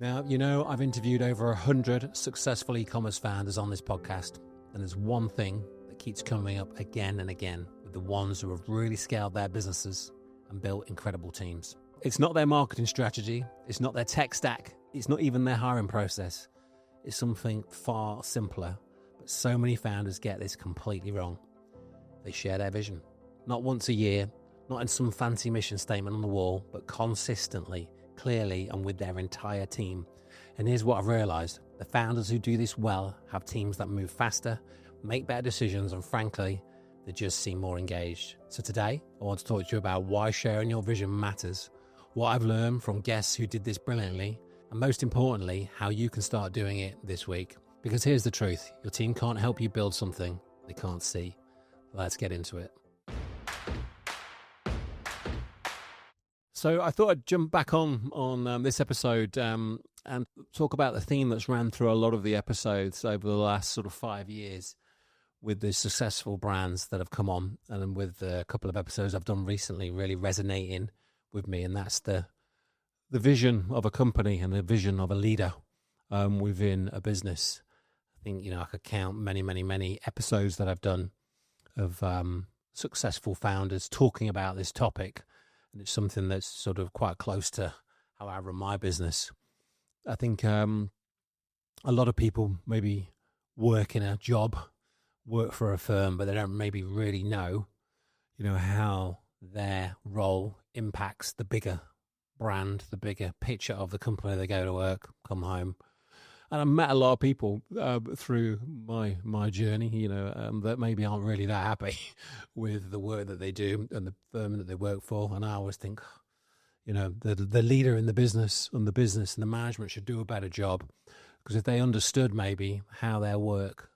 Now, I've interviewed over 100 successful e-commerce founders on this podcast, and there's one thing that keeps coming up again and again with the ones who have really scaled their businesses and built incredible teams. It's not their marketing strategy, it's not their tech stack, it's not even their hiring process. It's something far simpler, but so many founders get this completely wrong. They share their vision. Not once a year, not in some fancy mission statement on the wall, but consistently, clearly, and with their entire team. And here's what I've realized. The founders who do this well have teams that move faster, make better decisions, and frankly, they just seem more engaged. So today, I want to talk to you about why sharing your vision matters, what I've learned from guests who did this brilliantly, and most importantly, how you can start doing it this week. Because here's the truth, your team can't help you build something they can't see. Let's get into it. So I thought I'd jump back on this episode and talk about the theme that's ran through a lot of the episodes over the last sort of 5 years with the successful brands that have come on, and with a couple of episodes I've done recently really resonating with me, and that's the vision of a company and the vision of a leader within a business. I think, I could count many episodes that I've done of successful founders talking about this topic. And it's something that's sort of quite close to how I run my business. I think a lot of people maybe work in a job, work for a firm, but they don't maybe really know, how their role impacts the bigger brand, the bigger picture of the company. They go to work, come home. And I've met a lot of people through my journey, that maybe aren't really that happy with the work that they do and the firm that they work for. And I always think, the leader in the business and the management should do a better job, because if they understood maybe how their work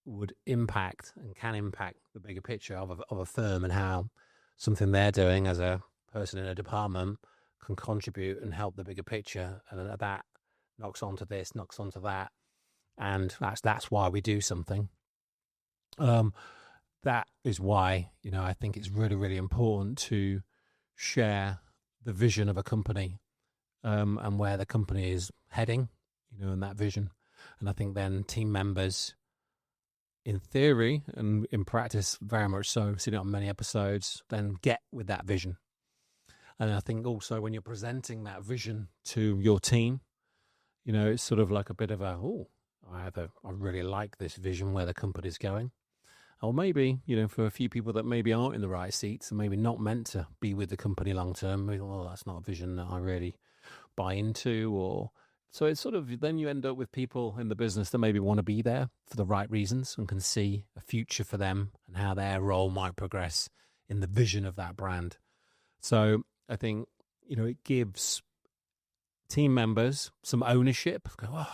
would impact and can impact the bigger picture of a firm, and how something they're doing as a person in a department can contribute and help the bigger picture, and that knocks onto this, knocks onto that, and that's why we do something. That is why, I think it's really important to share the vision of a company and where the company is heading, and that vision. And I think then team members, in theory and in practice, very much so, I've seen it on many episodes, then get with that vision. And I think also when you're presenting that vision to your team, it's sort of like a bit of I really like this vision where the company's going. Or maybe, for a few people that maybe aren't in the right seats and maybe not meant to be with the company long term, maybe, that's not a vision that I really buy into. So it's sort of, then you end up with people in the business that maybe want to be there for the right reasons and can see a future for them and how their role might progress in the vision of that brand. So I think, it gives team members some ownership. Go,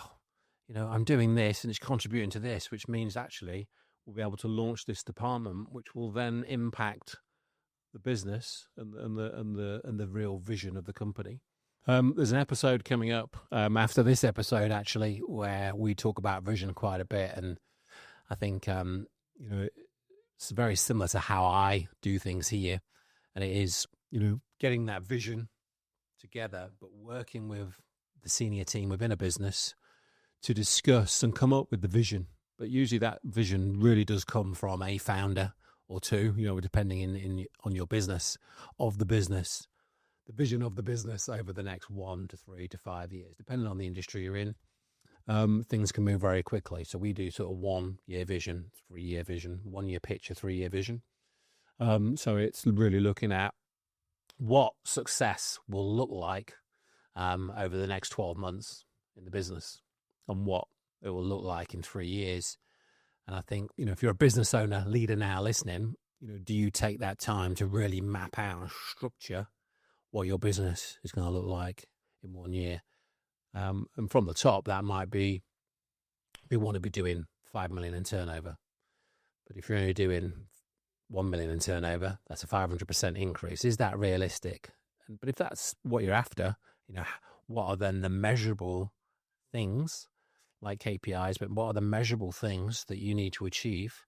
I'm doing this and it's contributing to this, which means actually we'll be able to launch this department, which will then impact the business and the real vision of the company. There's an episode coming up after this episode, actually, where we talk about vision quite a bit, and I think it's very similar to how I do things here, and it is getting that vision together, but working with the senior team within a business to discuss and come up with the vision. But usually that vision really does come from a founder or two, depending on your business, of the business, the vision of the business over the next 1 to 3 to 5 years, depending on the industry you're in. Things can move very quickly. So we do sort of 1 year vision, 3 year vision, 1 year picture, 3 year vision. So it's really looking at what success will look like over the next 12 months in the business, and what it will look like in 3 years. And I think, if you're a business owner, leader now listening, do you take that time to really map out and structure what your business is going to look like in 1 year? And from the top, that might be, we want to be doing 5 million in turnover. But if you're only doing 1 million in turnover, that's a 500% increase. Is that realistic? But if that's what you're after, what are then the measurable things like KPIs, but what are the measurable things that you need to achieve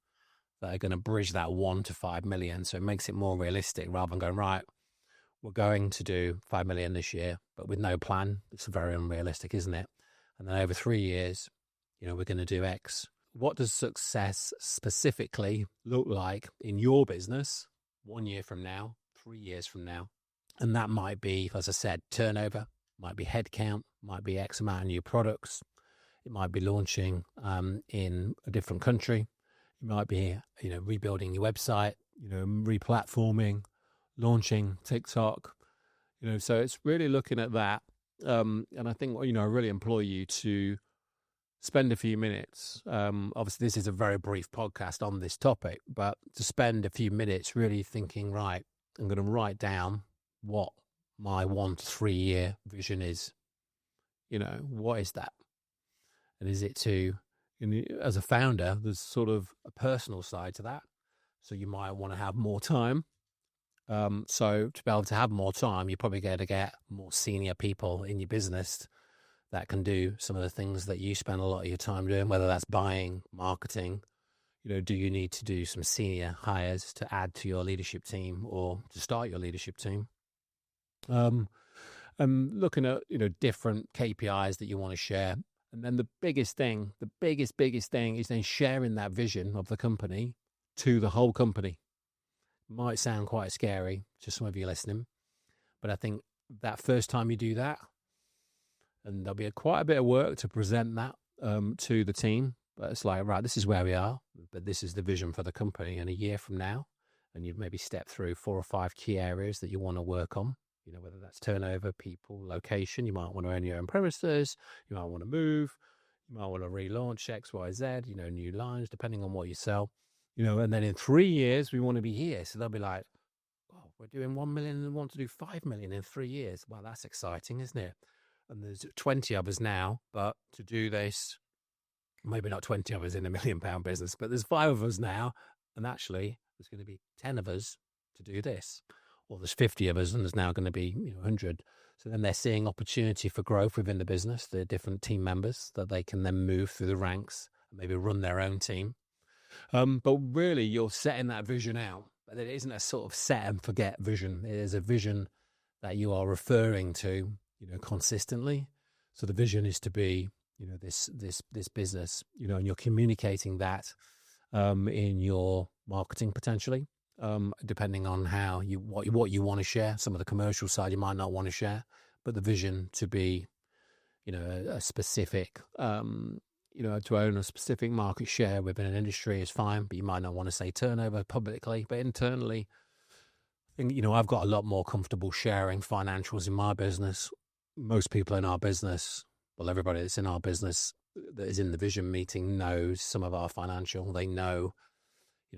that are going to bridge that 1 to 5 million? So it makes it more realistic rather than going, right, we're going to do 5 million this year, but with no plan. It's very unrealistic, isn't it? And then over 3 years, we're going to do X. What does success specifically look like in your business 1 year from now, 3 years from now? And that might be, as I said, turnover, might be headcount, might be X amount of new products. It might be launching in a different country. It might be, rebuilding your website, replatforming, launching TikTok. So it's really looking at that. And I think, I really implore you to spend a few minutes. Obviously, this is a very brief podcast on this topic, but to spend a few minutes really thinking, right, I'm going to write down what my 1 to 3 year vision is. What is that? And is it as a founder, there's sort of a personal side to that. So you might want to have more time. So to be able to have more time, you're probably going to get more senior people in your business that can do some of the things that you spend a lot of your time doing, whether that's buying, marketing. Do you need to do some senior hires to add to your leadership team or to start your leadership team? And looking at, different KPIs that you want to share. And then the biggest thing is then sharing that vision of the company to the whole company. Might sound quite scary to some of you listening, but I think that first time you do that, and there'll be quite a bit of work to present that to the team, but it's like, right, this is where we are, but this is the vision for the company. And a year from now, and you've maybe stepped through 4 or 5 key areas that you want to work on, whether that's turnover, people, location. You might want to own your own premises. You might want to move. You might want to relaunch X, Y, Z, new lines, depending on what you sell. And then in 3 years, we want to be here. So they'll be like, oh, we're doing 1 million and want to do 5 million in 3 years. Well, that's exciting, isn't it? And there's 20 of us now, but to do this, maybe not 20 of us in £1 million business, but there's 5 of us now. And actually, there's going to be 10 of us to do this. Or there's 50 of us and there's now going to be 100. So then they're seeing opportunity for growth within the business, the different team members that they can then move through the ranks and maybe run their own team. But really, you're setting that vision out. But it isn't a sort of set and forget vision. It is a vision that you are referring to, consistently. So the vision is to be, this business, and you're communicating that in your marketing potentially, depending on how what you want to share. Some of the commercial side you might not want to share, but the vision to be, a specific. To own a specific market share within an industry is fine, but you might not want to say turnover publicly. But internally, I think, I've got a lot more comfortable sharing financials in my business. Most people in our business, well, everybody that's in our business that is in the vision meeting knows some of our financial. They know,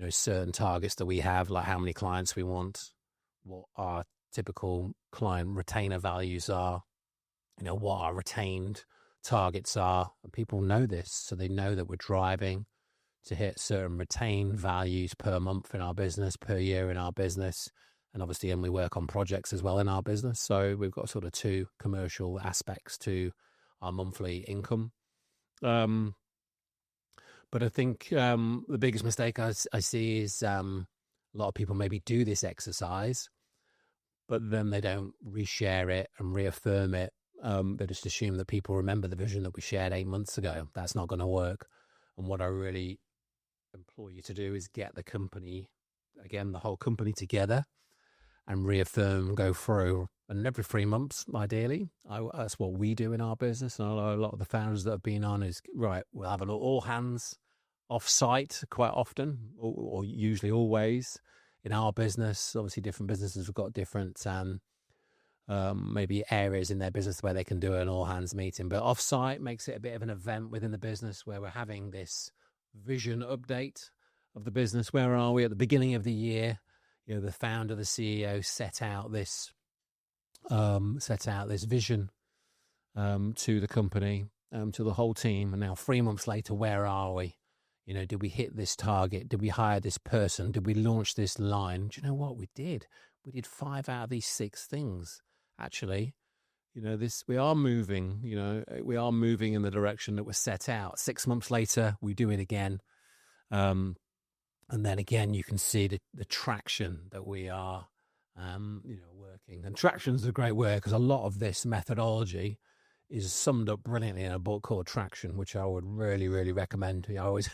certain targets that we have, like how many clients we want, what our typical client retainer values are, what our retained targets are, and people know this, so they know that we're driving to hit certain retained values per month in our business, per year in our business, and obviously, and we work on projects as well in our business. So we've got sort of 2 commercial aspects to our monthly income. But I think the biggest mistake I see is a lot of people maybe do this exercise, but then they don't reshare it and reaffirm it. They just assume that people remember the vision that we shared 8 months ago. That's not going to work. And what I really implore you to do is get the company, again, the whole company together and reaffirm, go through. And every 3 months, ideally, that's what we do in our business. And a lot of the founders that have been on is, right, we'll have all hands off-site quite often, or usually always in our business. Obviously, different businesses have got different maybe areas in their business where they can do an all-hands meeting. But off-site makes it a bit of an event within the business where we're having this vision update of the business. Where are we at the beginning of the year? The founder, the CEO set out this vision to the company, to the whole team. And now 3 months later, where are we? Did we hit this target? Did we hire this person? Did we launch this line? Do you know what we did? We did 5 out of these 6 things. Actually, we are moving, we are moving in the direction that was set out. 6 months later, we do it again. And then again, you can see the traction that we are working. And traction's a great word because a lot of this methodology is summed up brilliantly in a book called Traction, which I would really, really recommend. I always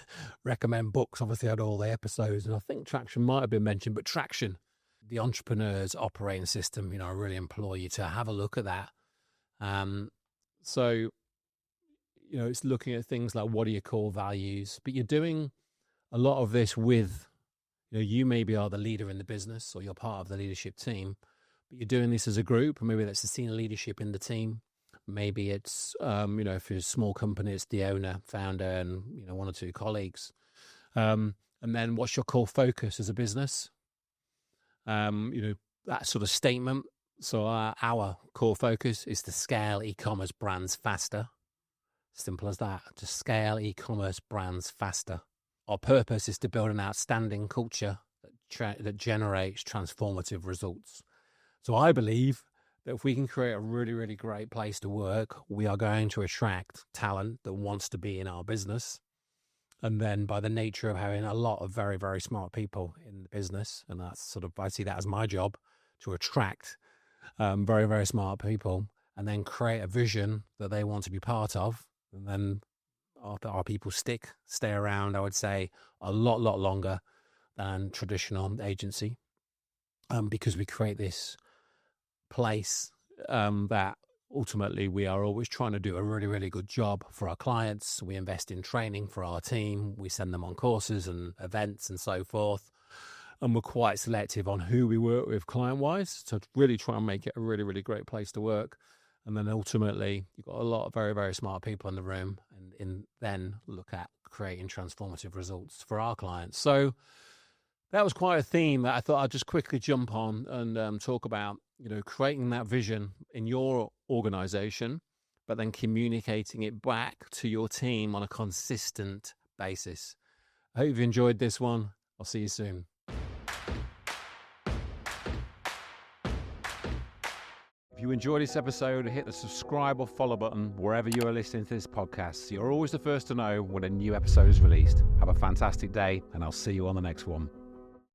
recommend books, obviously, on all the episodes, and I think Traction might have been mentioned, but Traction, the entrepreneur's operating system, I really implore you to have a look at that. So, it's looking at things like what are your core values, but you're doing a lot of this with, you maybe are the leader in the business or you're part of the leadership team, but you're doing this as a group. Maybe that's the senior leadership in the team. Maybe it's, if you're a small company, it's the owner, founder, and, one or two colleagues. And then what's your core focus as a business? That sort of statement. So our core focus is to scale e-commerce brands faster. Simple as that. To scale e-commerce brands faster. Our purpose is to build an outstanding culture that generates transformative results. So I believe that if we can create a really, really great place to work, we are going to attract talent that wants to be in our business. And then by the nature of having a lot of very, very smart people in the business, and that's I see that as my job, to attract very, very smart people and then create a vision that they want to be part of. And then our people stay around, I would say, a lot longer than traditional agency, because we create this place that ultimately we are always trying to do a really, really good job for our clients. We invest in training for our team. We send them on courses and events and so forth. And we're quite selective on who we work with client-wise to really try and make it a really, really great place to work. And then ultimately, you've got a lot of very, very smart people in the room, and then look at creating transformative results for our clients. So that was quite a theme that I thought I'd just quickly jump on and talk about, creating that vision in your organization, but then communicating it back to your team on a consistent basis. I hope you've enjoyed this one. I'll see you soon. If you enjoyed this episode, hit the subscribe or follow button wherever you are listening to this podcast, so you're always the first to know when a new episode is released. Have a fantastic day, and I'll see you on the next one.